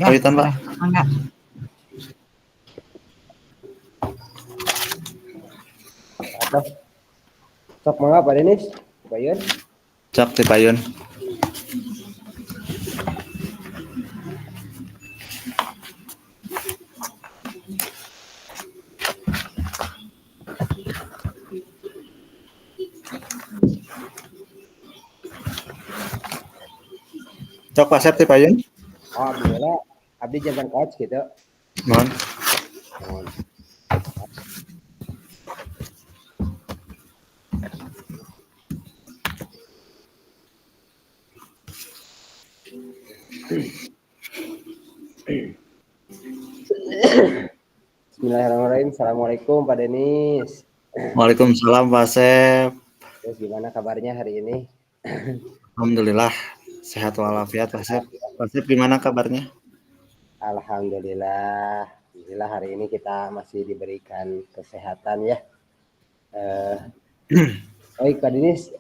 Ya, Kawitan, Pak. mangga. Atau sok mangga Pak Denis, Bayun. Cak ti payun. Cok pasep ti payun. Oh, abdi heula, abdi jantan coach gitu. Mohon. Mohon. Bismillahirrahmanirrahim. Assalamualaikum Pak Denis. Waalaikumsalam Pak Asep. Terus gimana kabarnya hari ini? Alhamdulillah sehat walafiat Pak Asep. Pak Asep gimana kabarnya? Alhamdulillah. Alhamdulillah hari ini kita masih diberikan kesehatan ya. Baik Pak Denis,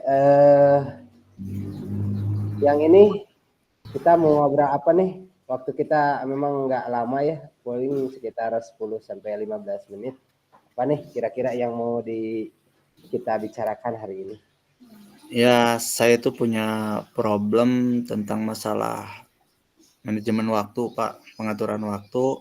yang ini kita mau ngobrol apa nih? Waktu kita memang nggak lama ya, paling sekitar 10 sampai 15 menit. Apa nih kira-kira yang mau kita bicarakan hari ini? Ya, saya itu punya problem tentang masalah manajemen waktu, Pak, pengaturan waktu,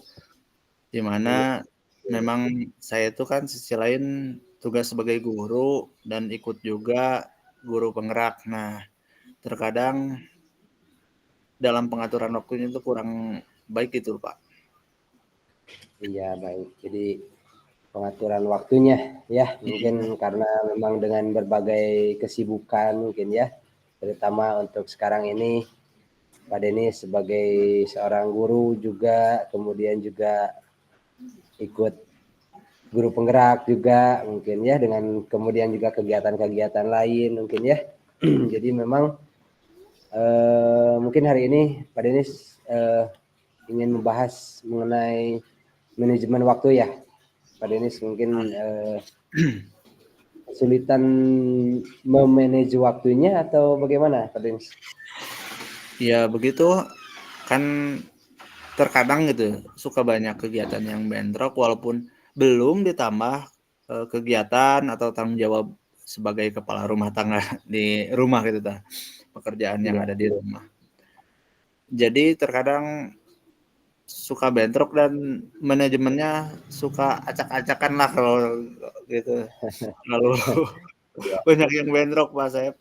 di mana memang saya itu kan sisi lain tugas sebagai guru dan ikut juga guru penggerak. Nah, terkadang dalam pengaturan waktunya itu kurang baik gitu, Pak. Iya baik, jadi pengaturan waktunya ya mungkin karena memang dengan berbagai kesibukan mungkin ya, terutama untuk sekarang ini Pak Denis sebagai seorang guru juga, kemudian juga ikut guru penggerak juga mungkin ya, dengan kemudian juga kegiatan-kegiatan lain mungkin ya. Jadi memang mungkin hari ini Pak Denis ingin membahas mengenai manajemen waktu ya Pak Denis, mungkin kesulitan memanage waktunya atau bagaimana Pak Denis? Ya begitu, kan terkadang gitu suka banyak kegiatan yang bentrok walaupun belum ditambah kegiatan atau tanggung jawab sebagai kepala rumah tangga di rumah gitu ta, pekerjaan yang Iya. ada di rumah. Jadi terkadang suka bentrok dan manajemennya suka acak-acakan lah kalau gitu. Lalu banyak yang bentrok Pak Saib.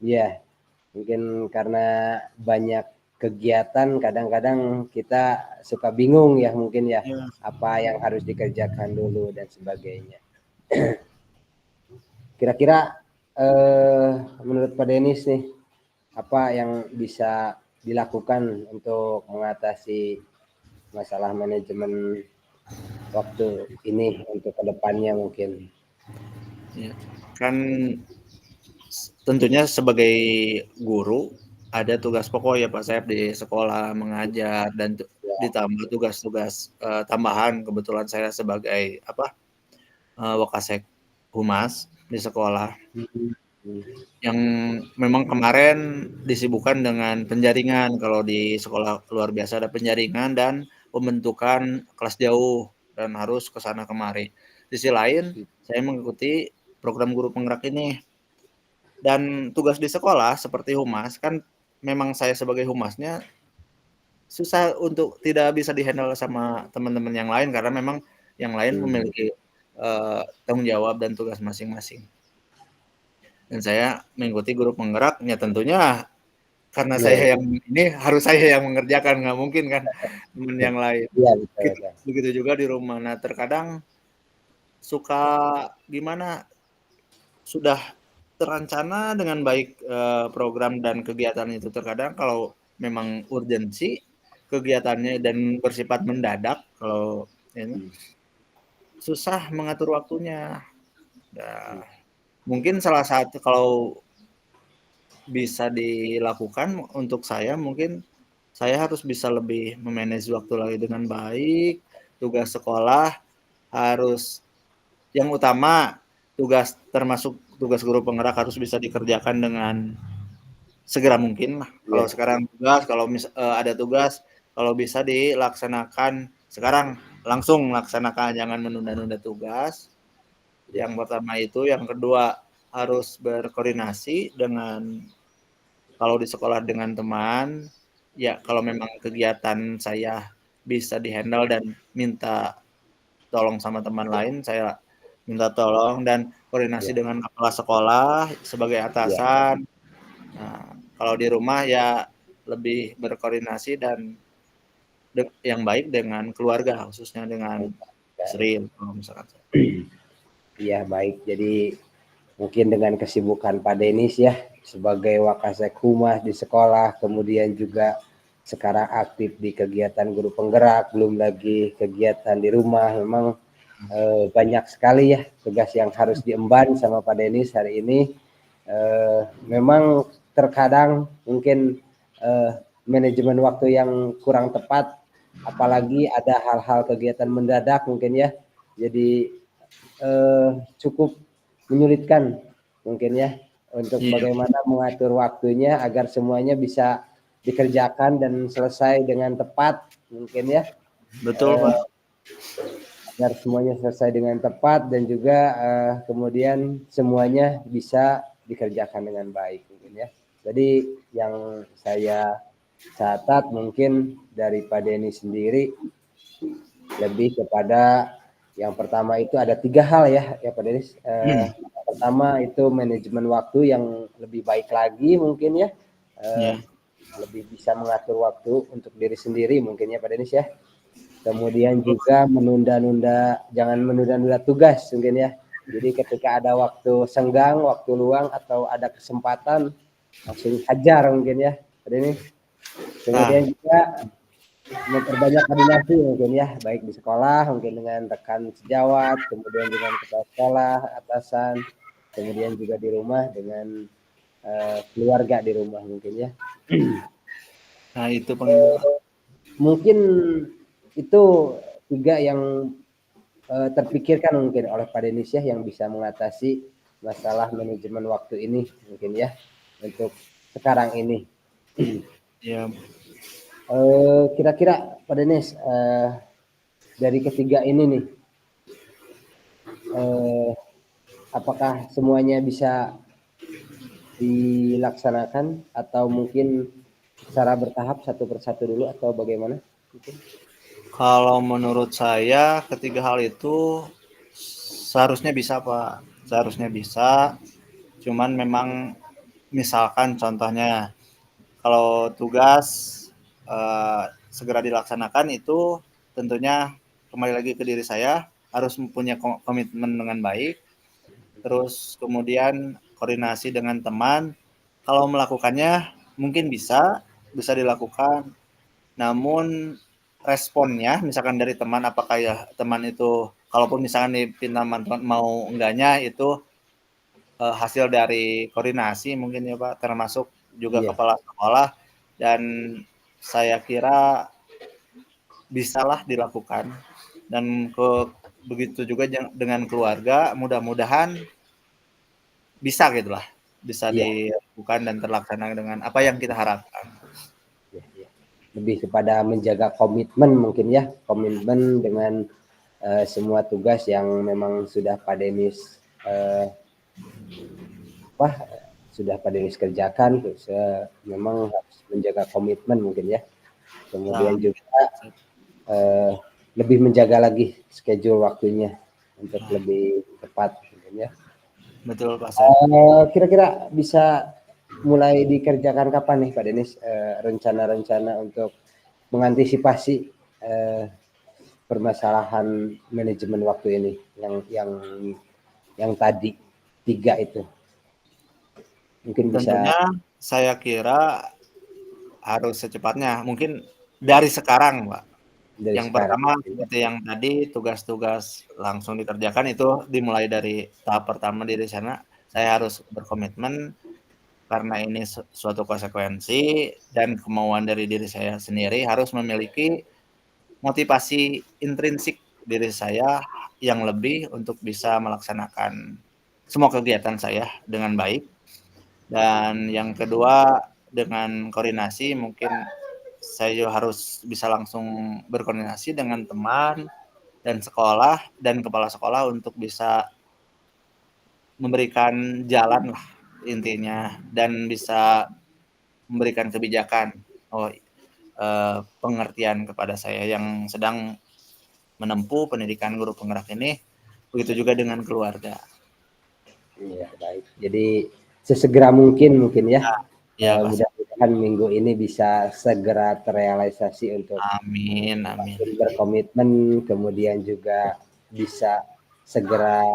Iya, mungkin karena banyak kegiatan kadang-kadang kita suka bingung ya mungkin ya, Ya. apa yang harus dikerjakan dulu dan sebagainya. Kira-kira menurut Pak Denis nih, apa yang bisa dilakukan untuk mengatasi masalah manajemen waktu ini untuk kedepannya mungkin? Ya. Kan tentunya sebagai guru ada tugas pokok ya Pak Saib di sekolah mengajar dan ditambah tugas-tugas tambahan. Kebetulan saya sebagai Wakasek Humas di sekolah yang memang kemarin disibukkan dengan penjaringan. Kalau di sekolah luar biasa ada penjaringan dan pembentukan kelas jauh dan harus ke sana kemari. Di sisi lain saya mengikuti program guru penggerak ini. Dan tugas di sekolah seperti humas kan memang saya sebagai humasnya susah untuk tidak bisa dihandle sama teman-teman yang lain karena memang yang lain memiliki tanggung jawab dan tugas masing-masing. Dan saya mengikuti guru penggeraknya tentunya karena saya yang ini harus saya yang mengerjakan, nggak mungkin kan teman yang lain. Iya, betul. Begitu juga di rumah. Nah terkadang suka gimana sudah terancana dengan baik program dan kegiatan itu, terkadang kalau memang urgensi kegiatannya dan bersifat mendadak, kalau ini susah mengatur waktunya. Nah, mungkin salah satu kalau bisa dilakukan untuk saya, mungkin saya harus bisa lebih memanage waktu lagi dengan baik. Tugas sekolah harus yang utama, termasuk tugas guru penggerak harus bisa dikerjakan dengan segera mungkin lah. Kalau Iya, sekarang tugas, kalau ada tugas, kalau bisa dilaksanakan sekarang, langsung laksanakan, jangan menunda-nunda tugas. iya, Yang pertama itu, yang kedua harus berkoordinasi dengan kalau di sekolah dengan teman, ya kalau memang kegiatan saya bisa di-handle dan minta tolong sama teman lain, saya minta tolong dan koordinasi iya, dengan kepala sekolah sebagai iya, atasan. Nah, kalau di rumah ya lebih berkoordinasi dan yang baik dengan keluarga, khususnya dengan baik. istri kalau misalkan saya. Iya, baik. Jadi mungkin dengan kesibukan Pak Denis ya sebagai Wakasek Humas di sekolah, kemudian juga sekarang aktif di kegiatan guru penggerak, belum lagi kegiatan di rumah, memang banyak sekali ya tugas yang harus diemban sama Pak Denis hari ini. Memang terkadang mungkin manajemen waktu yang kurang tepat, apalagi ada hal-hal kegiatan mendadak mungkin ya. Jadi cukup menyulitkan mungkin ya untuk Iya, bagaimana mengatur waktunya agar semuanya bisa dikerjakan dan selesai dengan tepat mungkin ya, betul eee, Pak. agar semuanya selesai dengan tepat dan juga, kemudian semuanya bisa dikerjakan dengan baik mungkin ya. Jadi yang saya catat mungkin dari Pak Denny sendiri lebih kepada yang pertama itu ada 3 hal ya Pak Denis, Hmm, yang pertama itu manajemen waktu yang lebih baik lagi mungkin ya, eee, ya, lebih bisa mengatur waktu untuk diri sendiri mungkin ya Pak Denis ya. Kemudian betul. juga jangan menunda-nunda tugas mungkin ya. Jadi ketika ada waktu senggang, waktu luang atau ada kesempatan langsung hajar mungkin ya Pak Denis. Nah, Kemudian juga memperbanyak koordinasi mungkin ya, baik di sekolah mungkin dengan rekan sejawat, kemudian dengan kepala sekolah, atasan, kemudian juga di rumah dengan keluarga di rumah mungkin ya. nah itu penting Pak. Mungkin itu 3 yang terpikirkan mungkin oleh Pak Denis ya yang bisa mengatasi masalah manajemen waktu ini mungkin ya untuk sekarang ini. Ya, Kira-kira Pak Denis dari ketiga ini nih eh, apakah semuanya bisa dilaksanakan atau mungkin secara bertahap satu persatu dulu atau bagaimana? Mungkin. kalau menurut saya ketiga hal itu seharusnya bisa Pak, seharusnya bisa. Cuman memang misalkan contohnya kalau tugas segera dilaksanakan itu tentunya kembali lagi ke diri saya harus mempunyai komitmen dengan baik, terus kemudian koordinasi dengan teman. Kalau melakukannya mungkin bisa dilakukan, namun responnya misalkan dari teman apakah ya teman itu kalaupun misalkan dipinta bantuan mau enggaknya itu hasil dari koordinasi mungkin ya Pak, termasuk juga Iya, kepala sekolah dan saya kira bisalah dilakukan dan begitu juga dengan keluarga mudah-mudahan bisa gitulah, bisa iya, dilakukan dan terlaksana dengan apa yang kita harapkan. iya, iya. Lebih kepada menjaga komitmen mungkin ya, komitmen dengan semua tugas yang memang sudah Pak Denis eh, apa sudah Pak Denis kerjakan, terus memang harus menjaga komitmen mungkin ya. Nah, Kemudian juga eh, lebih menjaga lagi schedule waktunya untuk lebih tepat mungkin ya. betul Pak Sep. Kira-kira bisa mulai dikerjakan kapan nih Pak Denis rencana-rencana untuk mengantisipasi eh, permasalahan manajemen waktu ini yang tadi 3 itu mungkin bisa Tentunya saya kira harus secepatnya, mungkin dari sekarang Pak. dari Yang sekarang pertama ya. seperti yang tadi tugas-tugas langsung dikerjakan itu dimulai dari tahap pertama diri sana, saya harus berkomitmen karena ini suatu konsekuensi dan kemauan dari diri saya sendiri harus memiliki motivasi intrinsik diri saya yang lebih untuk bisa melaksanakan semua kegiatan saya dengan baik. Dan yang kedua dengan koordinasi mungkin saya harus bisa langsung berkoordinasi dengan teman dan sekolah dan kepala sekolah untuk bisa memberikan jalan lah intinya dan bisa memberikan kebijakan pengertian kepada saya yang sedang menempuh pendidikan guru penggerak ini, begitu juga dengan keluarga. Iya, baik. Jadi sesegera mungkin ya. Ya, mudah-mudahan minggu ini bisa segera terrealisasi untuk amin. Berkomitmen, kemudian juga bisa segera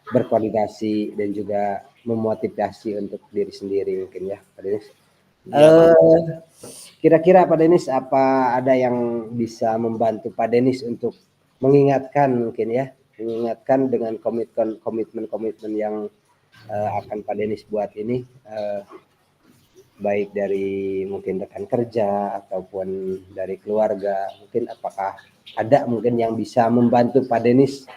berkoordinasi dan juga memotivasi untuk diri sendiri mungkin ya, Pak Denis. Kira-kira Pak Denis apa ada yang bisa membantu Pak Denis untuk mengingatkan mungkin ya, mengingatkan dengan komitmen yang akan Pak Denis buat ini, baik dari mungkin rekan kerja ataupun dari keluarga, mungkin apakah ada mungkin yang bisa membantu Pak Denis,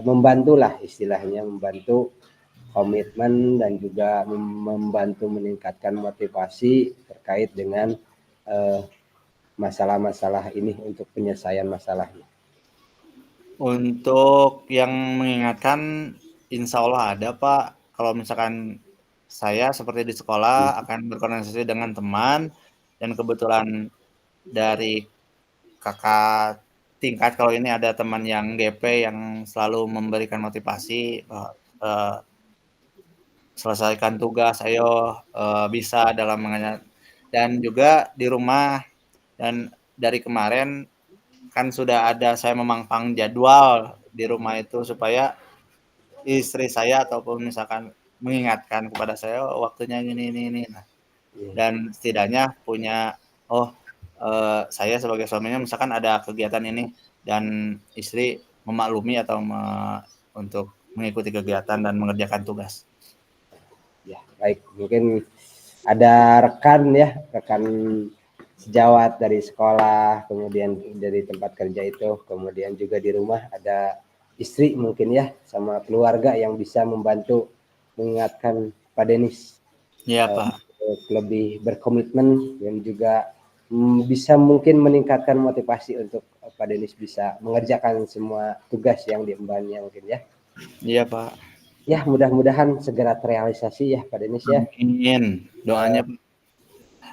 membantulah istilahnya, membantu komitmen dan juga membantu meningkatkan motivasi terkait dengan masalah-masalah ini untuk penyelesaian masalahnya. Untuk yang mengingatkan, insya Allah ada Pak. Kalau misalkan saya seperti di sekolah akan berkoordinasi dengan teman dan kebetulan dari kakak tingkat kalau ini ada teman yang GP yang selalu memberikan motivasi selesaikan tugas, ayo bisa dalam mengajar. Dan juga di rumah dan dari kemarin kan sudah ada saya memampang jadwal di rumah itu supaya istri saya ataupun misalkan mengingatkan kepada saya waktunya ini. Nah, dan setidaknya punya saya sebagai suaminya misalkan ada kegiatan ini dan istri memaklumi atau untuk mengikuti kegiatan dan mengerjakan tugas. Ya, baik. Mungkin ada rekan sejawat dari sekolah, kemudian dari tempat kerja itu, kemudian juga di rumah ada istri mungkin ya, sama keluarga yang bisa membantu mengingatkan Pak Denis. Iya, Pak. Lebih berkomitmen dan juga bisa mungkin meningkatkan motivasi untuk Pak Denis bisa mengerjakan semua tugas yang diembannya mungkin ya. Iya, Pak. Ya, mudah-mudahan segera terrealisasi ya Pak Denis ya. Amin. Doanya Pak.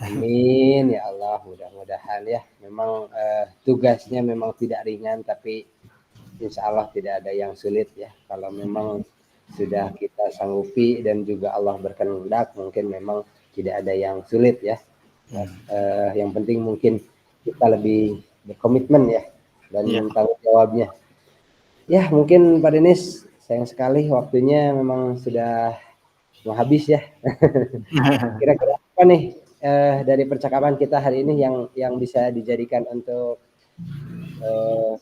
Amin ya Allah, mudah-mudahan ya. Memang tugasnya memang tidak ringan, tapi insya Allah tidak ada yang sulit ya. Kalau memang sudah kita sanggupi dan juga Allah berkehendak, mungkin memang tidak ada yang sulit ya. Yang penting mungkin kita lebih berkomitmen ya dan tanggung jawabnya. Ya mungkin Pak Denis, sayang sekali waktunya memang sudah mau habis ya. Kira-kira apa nih dari percakapan kita hari ini yang bisa dijadikan untuk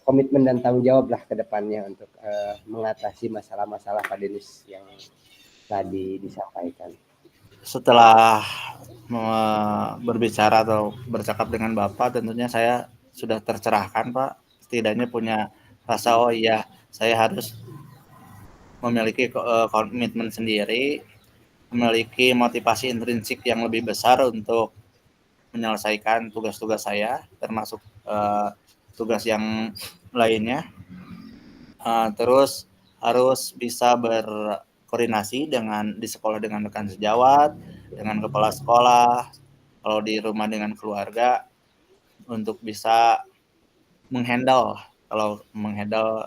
komitmen dan tanggung jawab lah ke depannya untuk mengatasi masalah-masalah Pak Denis yang tadi disampaikan. Setelah berbicara atau bercakap dengan Bapak, tentunya saya sudah tercerahkan Pak. Setidaknya punya rasa oh iya saya harus memiliki komitmen sendiri, memiliki motivasi intrinsik yang lebih besar untuk menyelesaikan tugas-tugas saya, termasuk tugas yang lainnya. Terus harus bisa berkoordinasi di sekolah dengan rekan sejawat, dengan kepala sekolah, kalau di rumah dengan keluarga, untuk bisa menghandle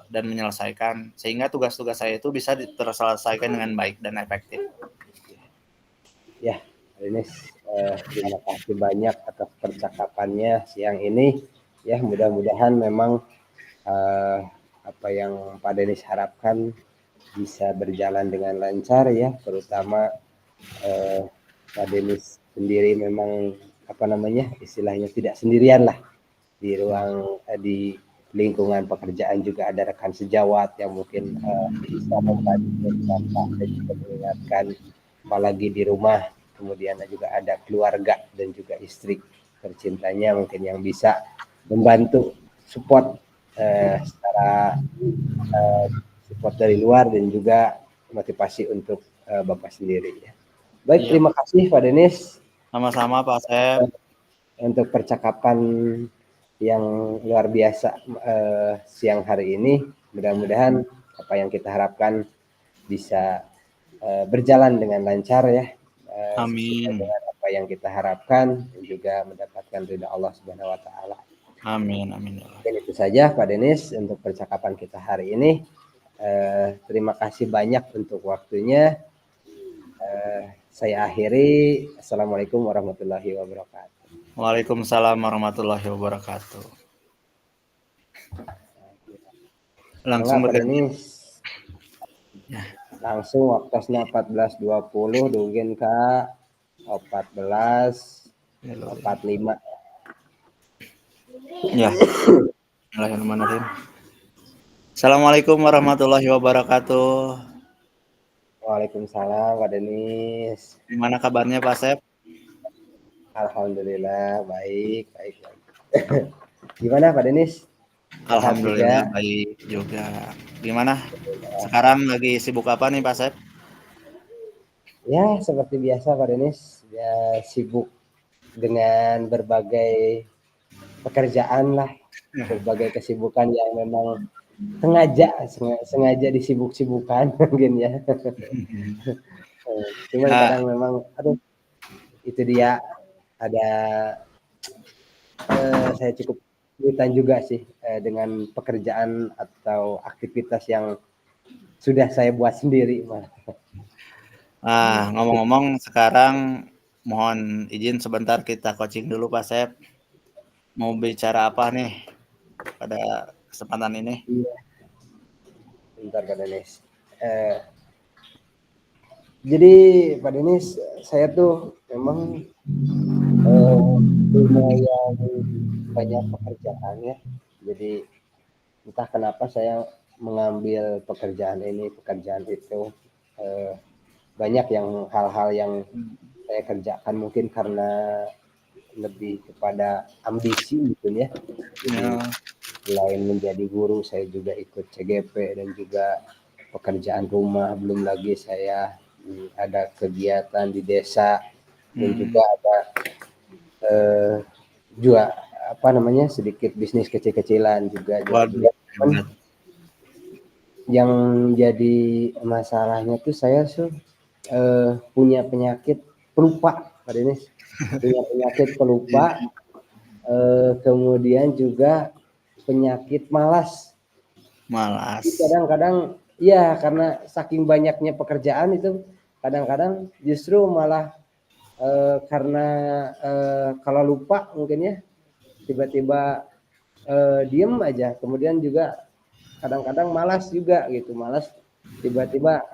dan menyelesaikan sehingga tugas-tugas saya itu bisa terselesaikan dengan baik dan efektif. Ya, Denis, terima kasih banyak atas percakapannya siang ini. Ya, mudah-mudahan memang apa yang Pak Denis harapkan bisa berjalan dengan lancar ya, terutama Pak Denis sendiri memang istilahnya tidak sendirian lah di ruang di lingkungan pekerjaan, juga ada rekan sejawat yang mungkin bisa membantu Bapak dan juga mengingatkan, apalagi di rumah, kemudian juga ada keluarga dan juga istri tercintanya mungkin yang bisa membantu support secara support dari luar dan juga motivasi untuk Bapak sendiri ya. Baik, terima kasih Pak Denis. Sama-sama Pak Asep. Untuk percakapan yang luar biasa siang hari ini. Mudah-mudahan apa yang kita harapkan bisa berjalan dengan lancar ya, sesuai Amin. dengan apa yang kita harapkan dan juga mendapatkan ridha Allah Subhanahu wa taala. Amin, amin ya Allah. Mungkin itu saja Pak Denis untuk percakapan kita hari ini. Terima kasih banyak untuk waktunya. Saya akhiri. Assalamualaikum warahmatullahi wabarakatuh. Waalaikumsalam warahmatullahi wabarakatuh. Langsung Enggak Pak berganti. Denis. Ya. Langsung waktunya 14.20 dugin ka 14.45. Ya. Bismillahirrahmanirrahim. Assalamualaikum warahmatullahi wabarakatuh. Waalaikumsalam Pak Denis. Gimana kabarnya Pak Asep? Alhamdulillah baik. Gimana Pak Denis? Sehat Alhamdulillah juga? baik juga. Gimana? Sekarang lagi sibuk apa nih Pak Asep? Ya seperti biasa Pak Denis. Ya sibuk dengan berbagai pekerjaan lah, berbagai kesibukan yang memang sengaja disibuk-sibukan mungkin ya. Cuman Ya, kadang memang aduh itu dia ada saya cukup kesulitan juga sih dengan pekerjaan atau aktivitas yang sudah saya buat sendiri malah. ngomong-ngomong sekarang mohon izin sebentar kita coaching dulu Pak Asep. Mau bicara apa nih pada kesempatan ini? Iya. Bentar Pak Denis. Jadi Pak Denis, saya tuh memang lumayan banyak pekerjaan ya. Jadi entah kenapa saya mengambil pekerjaan ini, pekerjaan itu. Banyak yang hal-hal yang saya kerjakan mungkin karena lebih kepada ambisi gitu ya. Jadi Ya, selain menjadi guru, saya juga ikut CGP dan juga pekerjaan rumah. Belum lagi saya ada kegiatan di desa dan juga ada juga apa namanya sedikit bisnis kecil-kecilan juga waduh, jual-jual. hebat. Yang jadi masalahnya tuh saya punya penyakit pelupa Pak Denis. Punya penyakit pelupa, kemudian juga penyakit malas. Jadi Malas. kadang-kadang ya karena saking banyaknya pekerjaan itu kadang-kadang justru malah karena kalau lupa mungkin ya tiba-tiba diem aja. Kemudian juga kadang-kadang malas juga gitu, malas tiba-tiba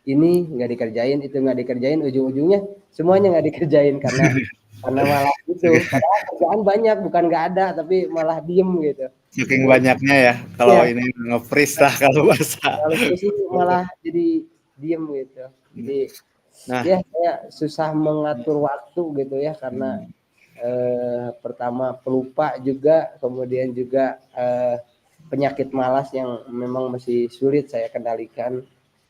ini nggak dikerjain, itu nggak dikerjain, ujung-ujungnya semuanya nggak dikerjain karena malah itu. Padahal kerjaan banyak, bukan nggak ada, tapi malah diem gitu. Saking banyaknya ya, kalau Ya, ini nge-freeze lah kalau bahasa. kalau terus malah jadi diem gitu. Jadi Nah, ya saya susah mengatur waktu gitu ya karena pertama pelupa juga, kemudian juga penyakit malas yang memang masih sulit saya kendalikan.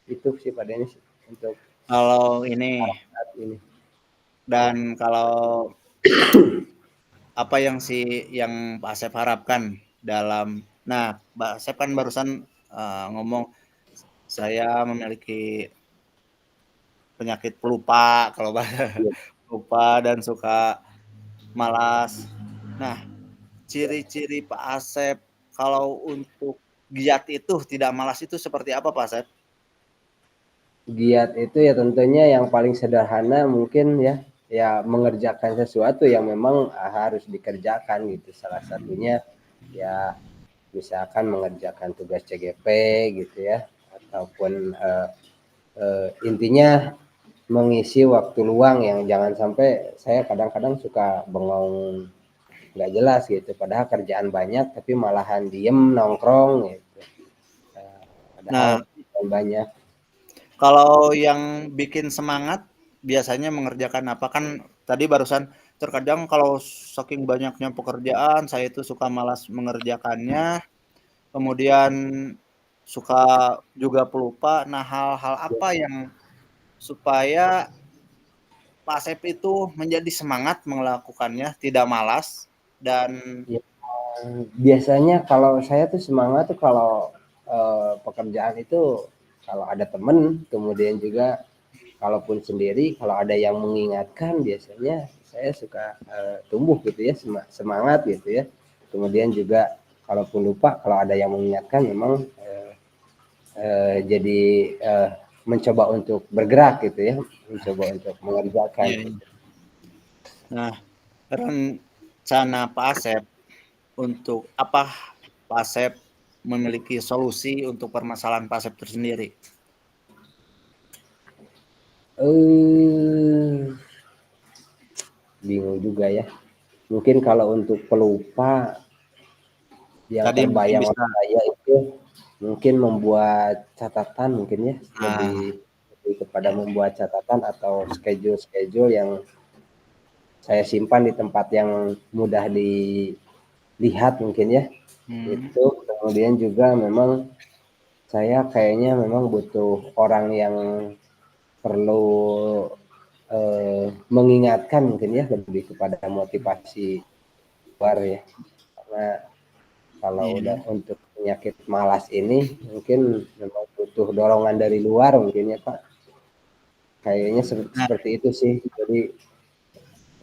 Itu sih Pak Denis untuk kalau ini saat ini. dan kalau apa yang yang Pak Asep harapkan dalam Pak Asep kan barusan ngomong saya memiliki penyakit pelupa kalau Iya. lupa dan suka malas. Nah, ciri-ciri Pak Asep kalau untuk giat itu tidak malas itu seperti apa Pak Asep? Giat itu ya tentunya yang paling sederhana mungkin ya mengerjakan sesuatu yang memang harus dikerjakan gitu. Salah satunya ya misalkan mengerjakan tugas CGP gitu ya ataupun intinya mengisi waktu luang yang jangan sampai saya kadang-kadang suka bengong nggak jelas gitu padahal kerjaan banyak tapi malahan diem nongkrong gitu padahal Nah, banyak. kalau yang bikin semangat biasanya mengerjakan apa? Kan tadi barusan terkadang kalau saking banyaknya pekerjaan saya itu suka malas mengerjakannya, kemudian suka juga pelupa. Nah, hal-hal apa yang supaya Pak Asep itu menjadi semangat melakukannya, tidak malas dan Ya, biasanya kalau saya tuh semangat tuh kalau pekerjaan itu kalau ada temen, kemudian juga kalaupun sendiri, kalau ada yang mengingatkan biasanya saya suka tumbuh gitu ya, semangat gitu ya. Kemudian juga kalaupun lupa, kalau ada yang mengingatkan memang jadi mencoba untuk bergerak gitu ya, mencoba untuk mengerjakan ya. gitu. Nah, rencana Pak Asep untuk apa Pak Asep memiliki solusi untuk permasalahan Pak Asep tersendiri? Eh, bingung juga ya. Mungkin kalau untuk pelupa yang Tadi mungkin terbayang bisa, oleh saya itu mungkin membuat catatan mungkin ya, nah, lebih kepada membuat catatan atau schedule-schedule yang saya simpan di tempat yang mudah dilihat mungkin ya. hmm, Itu kemudian juga memang saya kayaknya memang butuh orang yang perlu mengingatkan mungkin ya, lebih kepada motivasi luar ya. Karena kalau udah iya. untuk penyakit malas ini mungkin memang butuh dorongan dari luar mungkin ya Pak. Kayaknya Nah, seperti itu sih. Jadi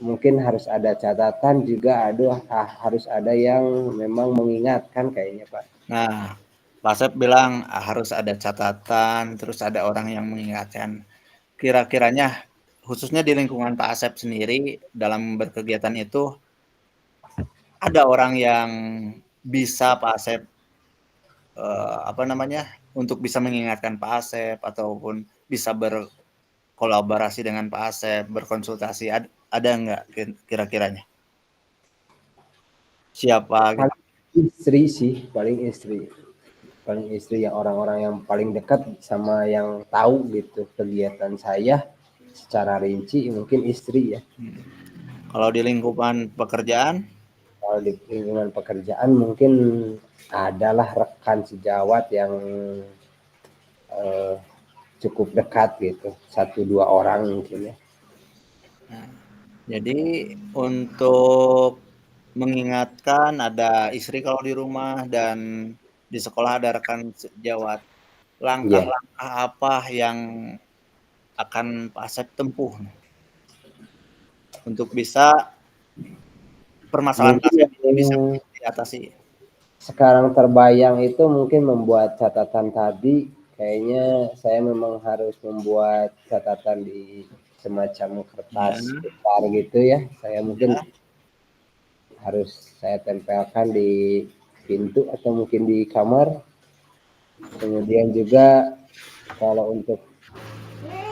mungkin harus ada catatan juga, aduh harus ada yang memang mengingatkan kayaknya Pak. nah, Pak Asep bilang harus ada catatan, terus ada orang yang mengingatkan. Kira-kiranya, khususnya di lingkungan Pak Asep sendiri dalam berkegiatan itu, ada orang yang bisa Pak Asep apa namanya, untuk bisa mengingatkan Pak Asep ataupun bisa berkolaborasi dengan Pak Asep, berkonsultasi, ada nggak kira-kiranya? Siapa gitu? Paling istri sih, paling istri yang orang-orang yang paling dekat sama yang tahu gitu kegiatan saya secara rinci mungkin istri ya. Kalau di lingkupan pekerjaan, Kalau di lingkungan pekerjaan mungkin adalah rekan sejawat yang eh, cukup dekat gitu, satu dua orang mungkin ya. jadi untuk mengingatkan ada istri kalau di rumah dan di sekolah ada rekan sejawat. Iya. Langkah-langkah apa yang akan Pak Asep tempuh untuk bisa permasalahan Pak Mungkin Asep yang ini bisa diatasi? sekarang terbayang itu mungkin membuat catatan tadi, kayaknya saya memang harus membuat catatan di semacam kertas Ya, besar gitu ya. Saya mungkin ya. harus saya tempelkan di pintu atau mungkin di kamar. Kemudian juga kalau untuk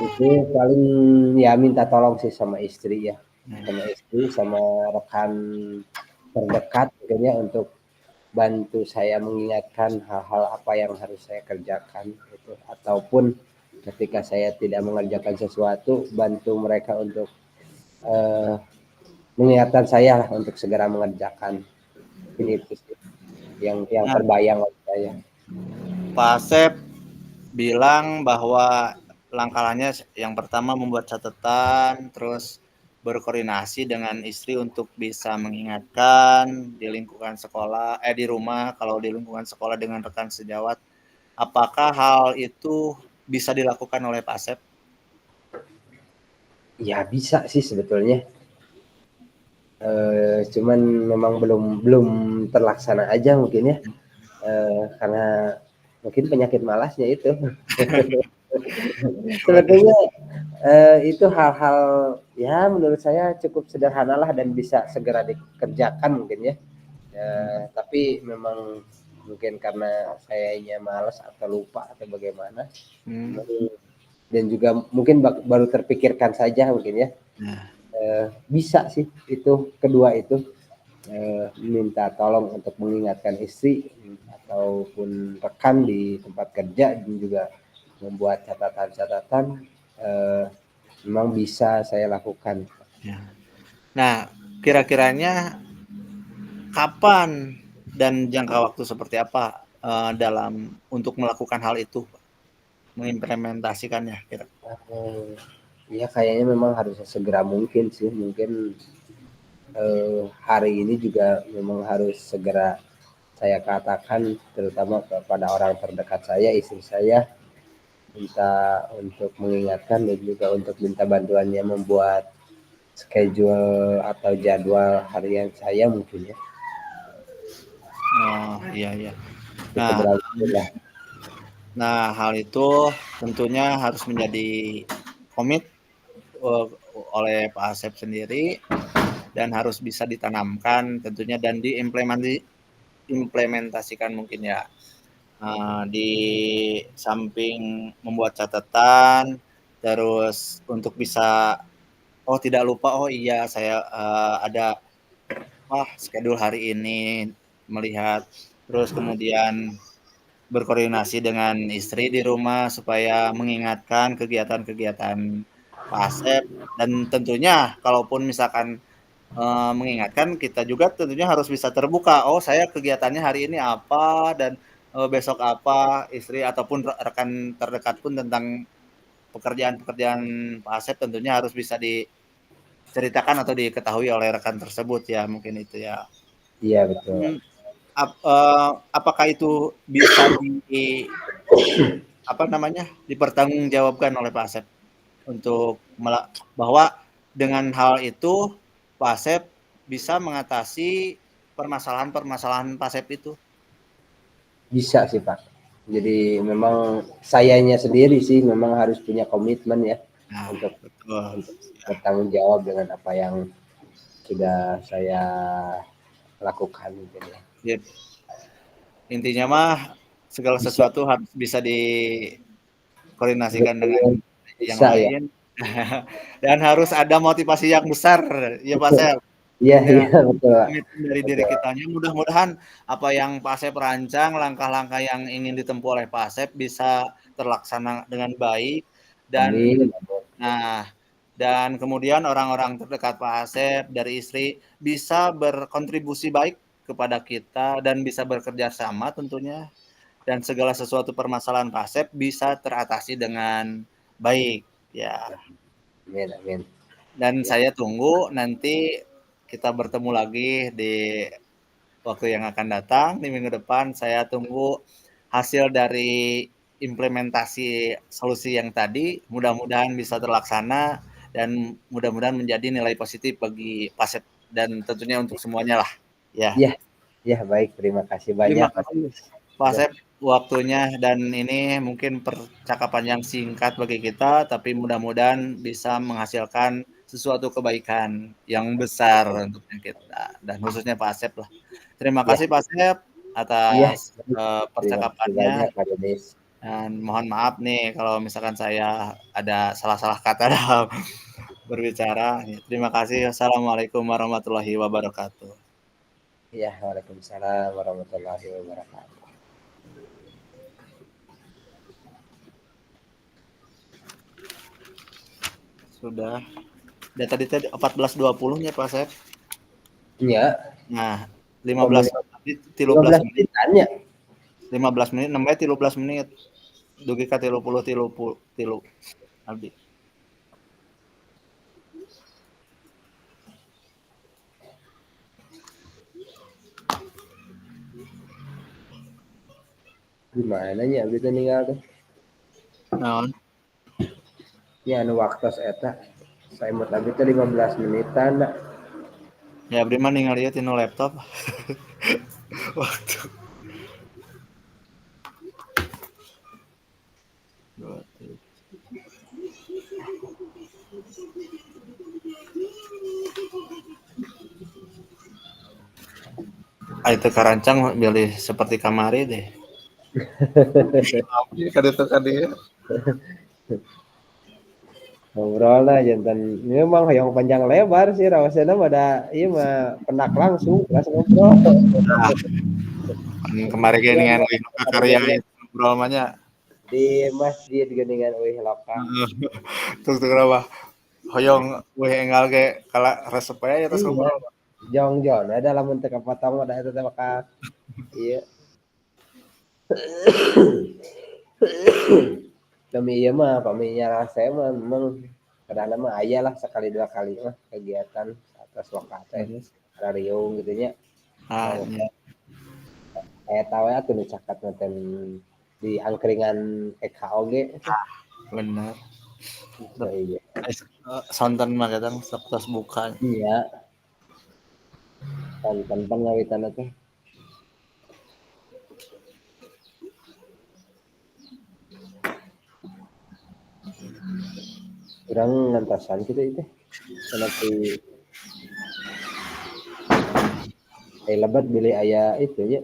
itu paling ya minta tolong sih sama istri ya, sama istri, sama rekan terdekat mungkin ya untuk bantu saya mengingatkan hal-hal apa yang harus saya kerjakan gitu. Ataupun ketika saya tidak mengerjakan sesuatu, bantu mereka untuk eh, mengingatkan saya lah untuk segera mengerjakan. Ini itu sih yang Nah, terbayang oleh saya. Pak Asep bilang bahwa langkahnya yang pertama membuat catatan, terus berkoordinasi dengan istri untuk bisa mengingatkan di lingkungan sekolah, di rumah, kalau di lingkungan sekolah dengan rekan sejawat. Apakah hal itu bisa dilakukan oleh Pak Asep? Ya bisa sih sebetulnya. Cuman memang belum belum terlaksana aja mungkin ya. Karena mungkin penyakit malasnya itu. Sebetulnya itu hal-hal ya menurut saya cukup sederhana lah dan bisa segera dikerjakan mungkin ya. Tapi memang mungkin karena sayanya malas atau lupa atau bagaimana. Hmm. Dan juga mungkin baru terpikirkan saja mungkin ya. Nah, Bisa sih itu kedua itu minta tolong untuk mengingatkan istri ataupun rekan di tempat kerja dan juga membuat catatan-catatan eh, memang bisa saya lakukan. ya. Nah, kira-kiranya kapan dan jangka waktu seperti apa dalam untuk melakukan hal itu, mengimplementasikannya? Kira. Hmm. Ya kayaknya memang harus segera mungkin sih, mungkin hari ini juga memang harus segera saya katakan terutama kepada orang terdekat saya, istri saya, minta untuk mengingatkan dan juga untuk minta bantuannya membuat schedule atau jadwal harian saya mungkin ya. Oh, iya iya. Cukup Nah, berhasil lah. hal itu tentunya harus menjadi komit oleh Pak Asep sendiri dan harus bisa ditanamkan tentunya dan diimplementasikan mungkin ya. Di samping membuat catatan, terus untuk bisa tidak lupa, oh iya saya ada schedule hari ini melihat, terus kemudian berkoordinasi dengan istri di rumah supaya mengingatkan kegiatan-kegiatan Pak Asep dan tentunya kalaupun misalkan mengingatkan kita juga tentunya harus bisa terbuka. Oh, saya kegiatannya hari ini apa dan besok apa, istri ataupun rekan terdekat pun tentang pekerjaan-pekerjaan Pak Asep tentunya harus bisa diceritakan atau diketahui oleh rekan tersebut ya, mungkin itu ya. Iya betul. Apakah itu bisa dipertanggungjawabkan oleh Pak Asep untuk bahwa dengan hal itu Pak Asep bisa mengatasi permasalahan-permasalahan Pak Asep itu? Bisa sih Pak. Jadi memang sayanya sendiri sih memang harus punya komitmen ya Nah, untuk betul. untuk bertanggung jawab dengan apa yang sudah saya lakukan gitu ya. Ya, intinya mah segala Bisa sesuatu harus bisa dikoordinasikan dengan betul, yang bisa ya. lain dan harus ada motivasi yang besar ya Pak Asep. Iya Ya, iya betul Pak. komitmen dari diri Betul. kitanya. Mudah-mudahan apa yang Pak Asep rancang, langkah-langkah yang ingin ditempuh oleh Pak Asep bisa terlaksana dengan baik dan Amin. nah dan kemudian orang-orang terdekat Pak Asep dari istri bisa berkontribusi baik kepada kita dan bisa bekerja sama tentunya dan segala sesuatu permasalahan Pak Asep bisa teratasi dengan baik ya. Amin amin. Dan Ya. saya tunggu nanti kita bertemu lagi di waktu yang akan datang di minggu depan. Saya tunggu hasil dari implementasi solusi yang tadi. Mudah-mudahan bisa terlaksana dan mudah-mudahan menjadi nilai positif bagi Pasep dan tentunya untuk semuanya lah. Ya, Iya, iya baik. Terima kasih terima banyak Pak. kasih Ya, Pasep waktunya dan ini mungkin percakapan yang singkat bagi kita, tapi mudah-mudahan bisa menghasilkan sesuatu kebaikan yang besar untuk kita dan khususnya Pak Asep lah. Terima ya, kasih Pak Asep iya. atas Baik. Terima kasih percakapannya banyak Pak Denis. dan mohon maaf nih kalau misalkan saya ada salah-salah kata dalam berbicara. Terima kasih. Assalamualaikum warahmatullahi wabarakatuh. Iya, waalaikumsalam warahmatullahi wabarakatuh. Sudah. Dan tadi 14.20-nya Pak Asep. Iya, Nah, 15 komunikasi menit, 13 15 menit, menitan ya. 15 menit, namanya 13 menit. Dugi ka 30 tilu abdi. Gimana nya abdi teh ninggal teh? Naon? Nya anu waktos eta. Saya mau abdi teh 15 menitan da. Ya abdi mah ningali ieu tinu laptop. Waktu. Itu karancang bilih seperti kamari deh. Abdi kaditu ka dieu. Ngobrol lah jantan memang hoyong panjang lebar sih rawasana pada iya mah penak langsung langsung ngobrol. Nah, kemarin Iya geuningan mah euy karya kejadian itu ngobrol mah nya. di masjid geuningan euy loka. Terus kenapa? Hoyong weh enggal ge kala resep we terus Iya. ngobrol. Jong-jong ada lamun teu kapotong ada eta teh bakal iya. Demi iya mah paminya saya mah memang kadang mah aya lah sekali dua kali mah kegiatan atas lokal teh rariung gitu nya. Nya. Eta we atuh nu caket teh di angkringan EKOG itu. Bener. Bisa iya. Sonten mah kadang tos buka. Iya. Sonten pangawitanna teh. Urang ngantosan kitu teh. Seperti lebat beli aya itu nya.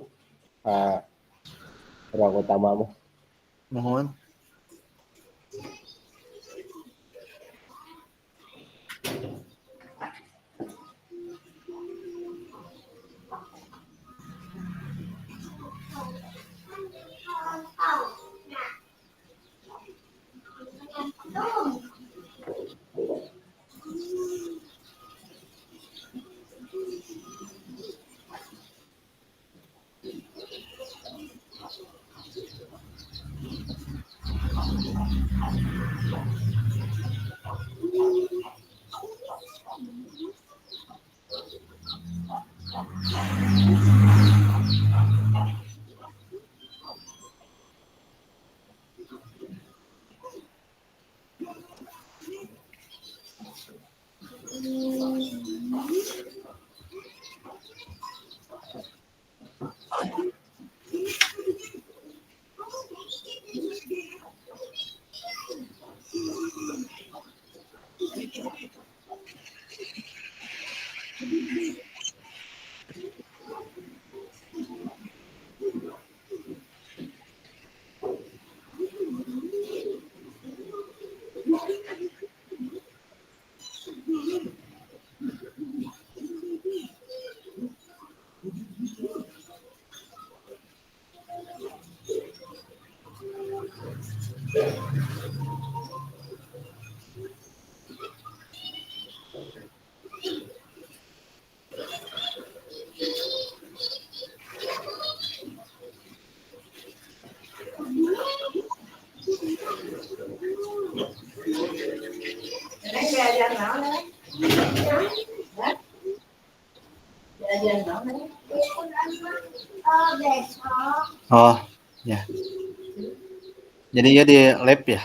Ruang utama mah. Nuhun. Oh, ya. Jadi ya di lab ya?